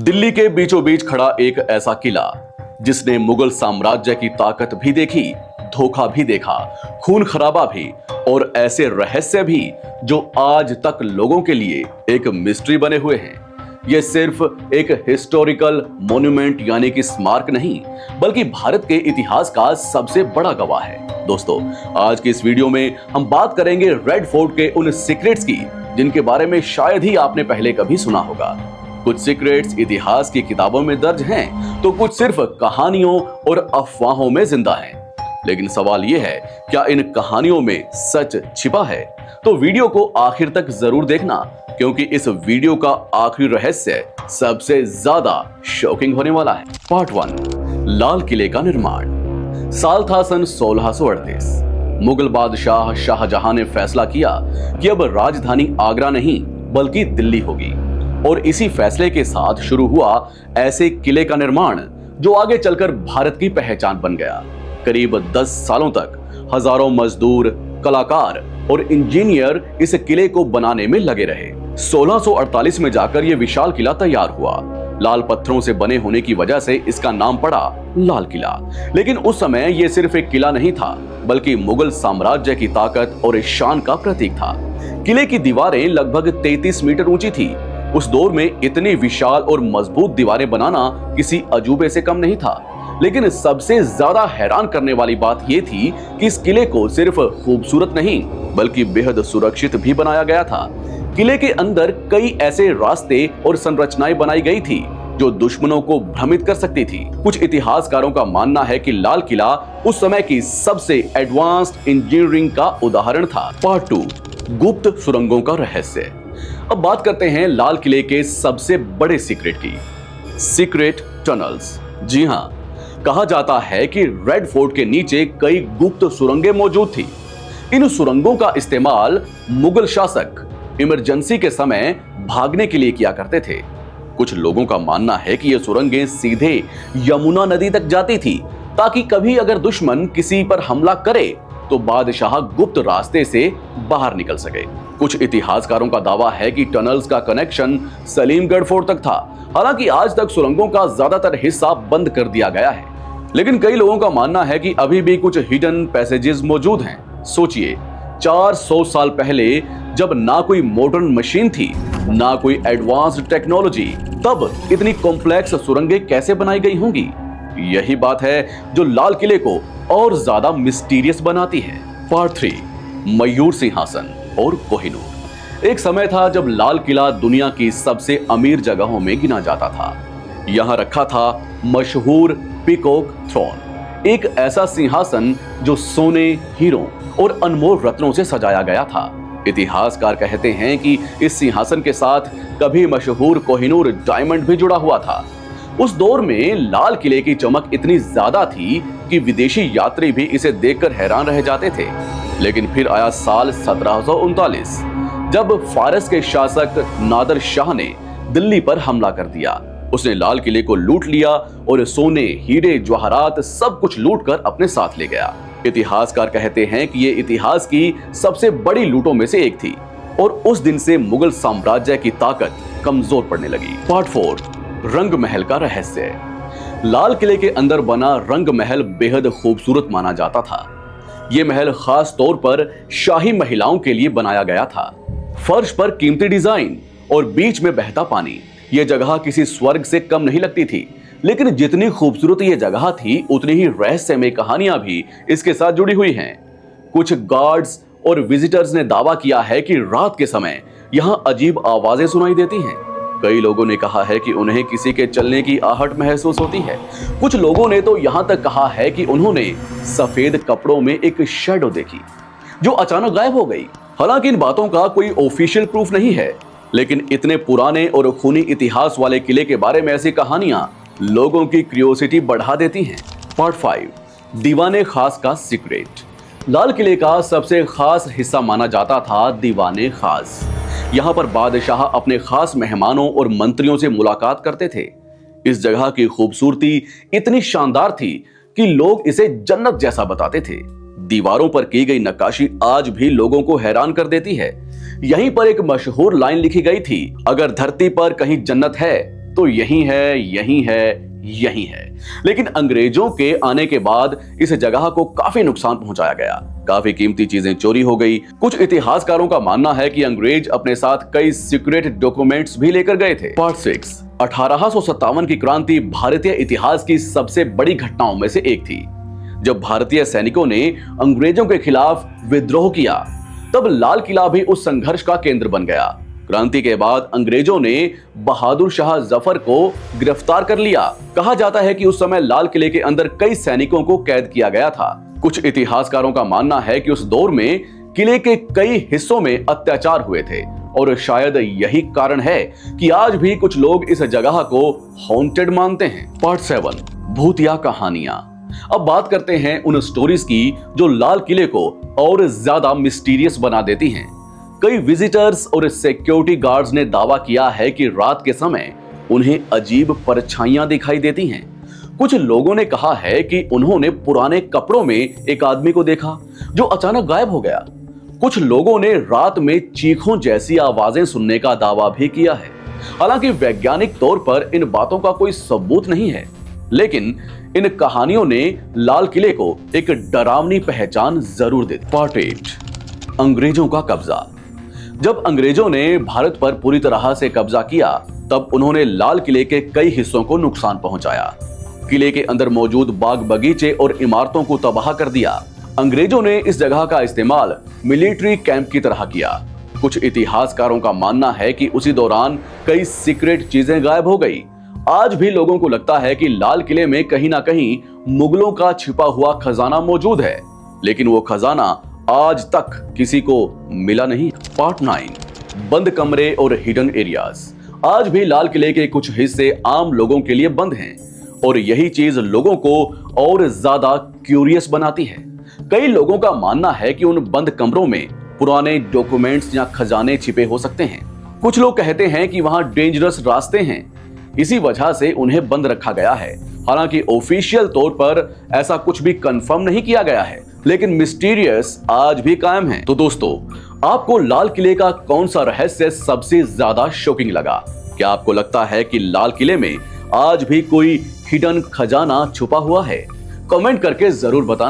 दिल्ली के बीचों बीच खड़ा एक ऐसा किला जिसने मुगल साम्राज्य की ताकत भी देखी, धोखा भी देखा, खून खराबा भी और ऐसे रहस्य भी जो आज तक लोगों के लिए एक मिस्ट्री बने हुए हैं। यह सिर्फ एक हिस्टोरिकल मॉन्यूमेंट यानी कि स्मारक नहीं, बल्कि भारत के इतिहास का सबसे बड़ा गवाह है। दोस्तों, आज की इस वीडियो में हम बात करेंगे रेड फोर्ट के उन सीक्रेट्स की जिनके बारे में शायद ही आपने पहले कभी सुना होगा। कुछ सीक्रेट्स इतिहास की किताबों में दर्ज हैं, तो कुछ सिर्फ कहानियों और अफवाहों में जिंदा हैं। लेकिन सवाल यह है, क्या इन कहानियों में सच छिपा है? तो वीडियो को आखिर तक जरूर देखना, क्योंकि इस वीडियो का आखिरी रहस्य सबसे ज्यादा शॉकिंग होने वाला है। पार्ट 1, लाल किले का निर्माण। साल था सन 1638। मुगल बादशाह शाहजहां ने फैसला किया कि अब राजधानी आगरा नहीं बल्कि दिल्ली होगी, और इसी फैसले के साथ शुरू हुआ ऐसे किले का निर्माण जो आगे चलकर भारत की पहचान बन गया। करीब 10 सालों तक हजारों मजदूर, कलाकार और इंजीनियर इस किले को बनाने में लगे रहे। 1648 में जाकर यह विशाल किला तैयार हुआ। लाल पत्थरों से बने होने की वजह से इसका नाम पड़ा लाल किला। लेकिन उस समय यह सिर्फ एक किला नहीं था, बल्कि मुगल साम्राज्य की ताकत और शान का प्रतीक था। किले की दीवारें लगभग 33 मीटर ऊंची थी। उस दौर में इतनी विशाल और मजबूत दीवारें बनाना किसी अजूबे से कम नहीं था। लेकिन सबसे ज्यादा हैरान करने वाली बात यह थी कि इस किले को सिर्फ खूबसूरत नहीं बल्कि बेहद सुरक्षित भी बनाया गया था। किले के अंदर कई ऐसे रास्ते और संरचनाएं बनाई गई थी जो दुश्मनों को भ्रमित कर सकती थी। कुछ इतिहासकारों का मानना है कि लाल किला उस समय की सबसे एडवांस्ड इंजीनियरिंग का उदाहरण था। पार्ट 2, गुप्त सुरंगों का रहस्य। अब बात करते हैं लाल किले के सबसे बड़े सीक्रेट की, सीक्रेट टनल्स। जी हां, कहा जाता है कि रेड फोर्ट के नीचे कई गुप्त सुरंगें मौजूद थी। इन सुरंगों का इस्तेमाल मुगल शासक इमरजेंसी के समय भागने के लिए किया करते थे। कुछ लोगों का मानना है कि ये सुरंगें सीधे यमुना नदी तक जाती थी, ताकि कभी अगर दुश्मन किसी पर हमला करे तो बादशाह गुप्त रास्ते से बाहर निकल सके। कुछ इतिहासकारों का दावा है कि टनल्स का कनेक्शन सलीमगढ़ फोर्ट तक था। हालांकि आज तक सुरंगों का ज्यादातर हिस्सा बंद कर दिया गया है, लेकिन कई लोगों का मानना है कि अभी भी कुछ हिडन पैसेजेस मौजूद हैं। सोचिए, 400 साल पहले जब ना कोई मॉडर्न मशीन थी, ना कोई एडवांस्ड टेक्नोलॉजी, तब इतनी कॉम्प्लेक्स सुरंगें कैसे बनाई गई होंगी? यही बात है जो लाल किले को और ज्यादा मिस्टीरियस बनाती है। पार्ट 3, मयूर सिंहासन और कोहिनूर। एक समय था जब लाल किला दुनिया की सबसे अमीर जगहों में गिना जाता था। यहां रखा था मशहूर पीकॉक थ्रोन, एक ऐसा सिंहासन जो सोने, हीरों और अनमोल रत्नों से सजाया गया था। इतिहासकार कहते हैं कि इस सिंहासन के साथ कभी मशहूर कोहिनूर डायमंड भी जुड़ा हुआ था। उस दौर में लाल किले की चमक इतनी ज्यादा थी कि विदेशी यात्री भी इसे देखकर हैरान रह जाते थे। लेकिन फिर आया साल 1739, जब फारस के शासक नादर शाह ने दिल्ली पर हमला कर दिया। उसने लाल किले को लूट लिया और सोने, हीरे, जवाहरात सब कुछ लूटकर अपने साथ ले गया। इतिहासकार कहते हैं कि ये इतिहास की सबसे बड़ी लूटों में से एक थी, और उस दिन से मुगल साम्राज्य की ताकत कमजोर पड़ने लगी। पार्ट 4, रंग महल का रहस्य। लाल किले के अंदर बना रंग महल बेहद खूबसूरत माना जाता था। यह महल खास तौर पर शाही महिलाओं के लिए बनाया गया था। फर्श पर कीमती डिजाइन और बीच में बहता पानी। यह जगह किसी स्वर्ग से कम नहीं लगती थी। लेकिन जितनी खूबसूरत यह जगह थी, उतनी ही रहस्यमय कहानियां भी इसके साथ जुड़ी हुई हैं। कुछ गार्ड्स और विजिटर्स ने दावा किया है कि रात के समय यहां अजीब आवाजें सुनाई देती हैं। कई लोगों ने कहा है कि उन्हें किसी के चलने की आहट महसूस होती है। कुछ लोगों ने तो यहां तक कहा है कि उन्होंने सफेद कपड़ों में एक शैडो देखी जो अचानक गायब हो गई। हालांकि इन बातों का कोई ऑफिशियल प्रूफ नहीं है, लेकिन इतने पुराने और खूनी इतिहास वाले किले के बारे में ऐसी कहानियां लोगों की क्यूरियोसिटी बढ़ा देती हैं। पार्ट 5, दीवाने खास का सीक्रेट। लाल किले का सबसे खास हिस्सा माना जाता था दीवाने खास। यहाँ पर बादशाह अपने खास मेहमानों और मंत्रियों से मुलाकात करते थे। इस जगह की खूबसूरती इतनी शानदार थी कि लोग इसे जन्नत जैसा बताते थे। दीवारों पर की गई नक्काशी आज भी लोगों को हैरान कर देती है। यहीं पर एक मशहूर लाइन लिखी गई थी, अगर धरती पर कहीं जन्नत है तो यही है, यही है, यही है। लेकिन अंग्रेजों के आने के बाद इस जगह को काफी नुकसान पहुंचाया गया, काफी कीमती चीजें चोरी हो गई। कुछ इतिहासकारों का मानना है कि अंग्रेज अपने साथ कई सीक्रेट डॉक्यूमेंट्स भी लेकर गए थे। पार्ट 6, 1857 की क्रांति भारतीय इतिहास की सबसे बड़ी घटनाओं में से एक थी। जब भारतीय सैनिकों ने अंग्रेजों के खिलाफ विद्रोह किया, तब लाल किला भी उस संघर्ष का केंद्र बन गया। क्रांति के बाद अंग्रेजों ने बहादुर शाह जफर को गिरफ्तार कर लिया। कहा जाता है कि उस समय लाल किले के अंदर कई सैनिकों को कैद किया गया था। कुछ इतिहासकारों का मानना है कि उस दौर में किले के कई हिस्सों में अत्याचार हुए थे और शायद यही कारण है कि आज भी कुछ लोग इस जगह को हॉन्टेड मानते हैं। पार्ट 7, भूतिया कहानियां। अब बात करते हैं उन स्टोरीज की जो लाल किले को और ज्यादा मिस्टीरियस बना देती हैं। कई विजिटर्स और सिक्योरिटी गार्ड्स ने दावा किया है कि रात के समय उन्हें अजीब परछाइयां दिखाई देती हैं। कुछ लोगों ने कहा है कि उन्होंने पुराने कपड़ों में एक आदमी को देखा जो अचानक गायब हो गया। कुछ लोगों ने रात में चीखों जैसी आवाजें सुनने का दावा भी किया है। हालांकि वैज्ञानिक तौर पर इन बातों का कोई सबूत नहीं है, लेकिन इन कहानियों ने लाल किले को एक डरावनी पहचान जरूर दी। पार्ट 8, अंग्रेजों का कब्जा। जब अंग्रेजों ने भारत पर पूरी तरह से कब्जा किया, तब उन्होंने लाल किले के कई हिस्सों को नुकसान पहुंचाया। किले के अंदर मौजूद बाग बगीचे और इमारतों को तबाह कर दिया। अंग्रेजों ने इस जगह का इस्तेमाल मिलिट्री कैंप की तरह किया। कुछ इतिहासकारों का मानना है कि उसी दौरान कई सीक्रेट चीजें गायब हो गई। आज भी लोगों को लगता है कि लाल किले में कहीं ना कहीं मुगलों का छिपा हुआ खजाना मौजूद है, लेकिन वो खजाना आज तक किसी को मिला नहीं। पार्ट 9, बंद कमरे और हिडन एरियाज। आज भी लाल किले के कुछ हिस्से आम लोगों के लिए बंद हैं और यही चीज लोगों को और ज्यादा क्यूरियस बनाती है। कई लोगों का मानना है कि उन बंद कमरों में पुराने डॉक्यूमेंट्स या खजाने छिपे हो सकते हैं। कुछ लोग कहते हैं कि वहां डेंजरस रास्ते हैं, इसी वजह से उन्हें बंद रखा गया है। हालांकि ऑफिशियल तौर पर ऐसा कुछ भी कंफर्म नहीं किया गया है, लेकिन मिस्टीरियस आज भी कायम है। तो दोस्तों, आपको लाल किले का कौन सा रहस्य सबसे ज्यादा शॉकिंग लगा? क्या आपको लगता है कि लाल किले में आज भी कोई हिडन खजाना छुपा हुआ है? कमेंट करके जरूर बताना।